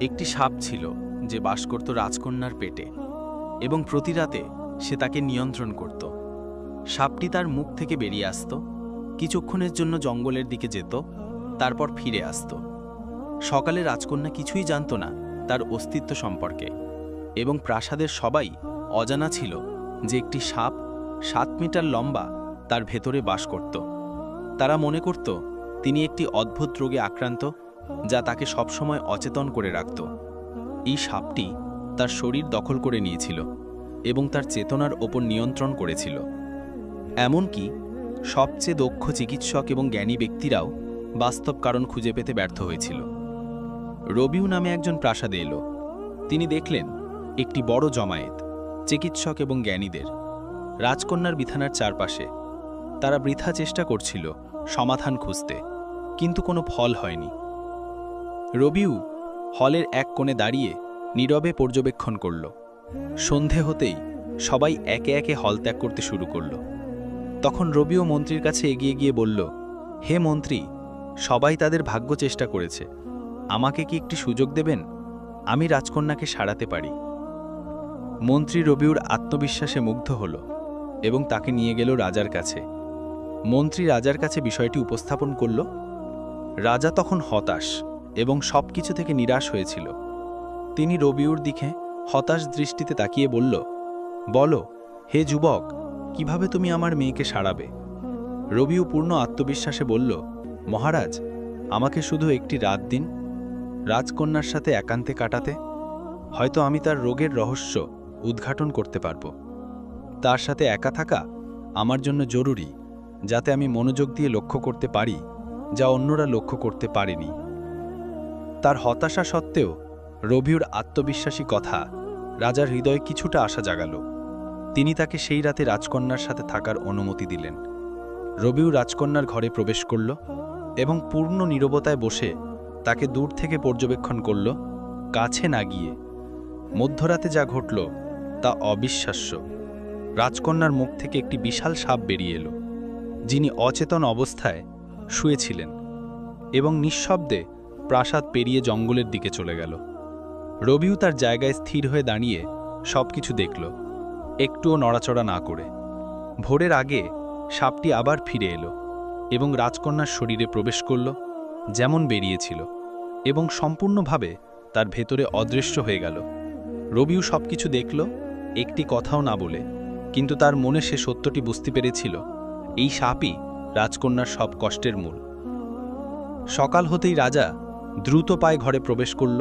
একটি সাপ ছিল যে বাস করত রাজকন্যার পেটে এবং প্রতি রাতে সে তাকে নিয়ন্ত্রণ করত। সাপটি তার মুখ থেকে বেরিয়ে আসত, কিছুক্ষণের জন্য জঙ্গলের দিকে যেত, তারপর ফিরে আসত। সকালে রাজকন্যা কিছুই জানত না তার অস্তিত্ব সম্পর্কে, এবং প্রাসাদের সবাই অজানা ছিল যে একটি সাপ 7 মিটার লম্বা তার ভেতরে বাস করত। তারা মনে করত তিনি একটি অদ্ভুত রোগে আক্রান্ত, যা তাকে সবসময় অচেতন করে রাখত। এই সাপটি তার শরীর দখল করে নিয়েছিল এবং তার চেতনার ওপর নিয়ন্ত্রণ করেছিল। এমনকি সবচেয়ে দক্ষ চিকিৎসক এবং জ্ঞানী ব্যক্তিরাও বাস্তব কারণ খুঁজে পেতে ব্যর্থ হয়েছিল। রবিউ নামে একজন প্রাসাদে এলো। তিনি দেখলেন একটি বড় জমায়েত, চিকিৎসক এবং জ্ঞানীদের, রাজকন্যার বিছানার চারপাশে। তারা বৃথা চেষ্টা করছিল সমাধান খুঁজতে, কিন্তু কোনো ফল হয়নি। রবিউ হলের এক কোণে দাঁড়িয়ে নীরবে পর্যবেক্ষণ করল। সন্ধে হতেই সবাই একে একে হল ত্যাগ করতে শুরু করল। তখন রবিউ মন্ত্রীর কাছে এগিয়ে গিয়ে বলল, হে মন্ত্রী, সবাই তাদের ভাগ্য চেষ্টা করেছে, আমাকে কি একটি সুযোগ দেবেন? আমি রাজকন্যাকে সারাতে পারি। মন্ত্রী রবিউর আত্মবিশ্বাসে মুগ্ধ হল এবং তাকে নিয়ে গেল রাজার কাছে। মন্ত্রী রাজার কাছে বিষয়টি উপস্থাপন করল। রাজা তখন হতাশ এবং সবকিছু থেকে নিরাশ হয়েছিল। তিনি রবিউর দিকে হতাশ দৃষ্টিতে তাকিয়ে বলল, বলো হে যুবক, কিভাবে তুমি আমার মেয়েকে সারাবে? রবিউ পূর্ণ আত্মবিশ্বাসে বলল, মহারাজ, আমাকে শুধু একটি রাত দিন, রাজকন্যার সাথে একান্তে কাটাতে। হয়তো আমি তার রোগের রহস্য উদ্ঘাটন করতে পারব। তার সাথে একা থাকা আমার জন্য জরুরি, যাতে আমি মনোযোগ দিয়ে লক্ষ্য করতে পারি যা অন্যরা লক্ষ্য করতে পারেনি। তার হতাশা সত্ত্বেও রবিউর আত্মবিশ্বাসী কথা রাজার হৃদয়ে কিছুটা আশা জাগাল। তিনি তাকে সেই রাতে রাজকন্যার সাথে থাকার অনুমতি দিলেন। রবিউ রাজকন্যার ঘরে প্রবেশ করল এবং পূর্ণ নীরবতায় বসে তাকে দূর থেকে পর্যবেক্ষণ করল, কাছে না গিয়ে। মধ্যরাতে যা ঘটল তা অবিশ্বাস্য। রাজকন্যার মুখ থেকে একটি বিশাল সাপ বেরিয়ে এলো, যিনি অচেতন অবস্থায় শুয়েছিলেন, এবং নিঃশব্দে প্রাসাদ পেরিয়ে জঙ্গলের দিকে চলে গেল। রবিউ তার জায়গায় স্থির হয়ে দাঁড়িয়ে সবকিছু দেখল, একটুও নড়াচড়া না করে। ভোরের আগে সাপটি আবার ফিরে এলো এবং রাজকন্যার শরীরে প্রবেশ করল যেমন বেরিয়েছিল, এবং সম্পূর্ণভাবে তার ভেতরে অদৃশ্য হয়ে গেল। রবিউ সবকিছু দেখল, একটি কথাও না বলে, কিন্তু তার মনে সে সত্যটি বুঝতে পেরেছিল, এই সাপই রাজকন্যার সব কষ্টের মূল। সকাল হতেই রাজা দ্রুত পায়ে ঘরে প্রবেশ করল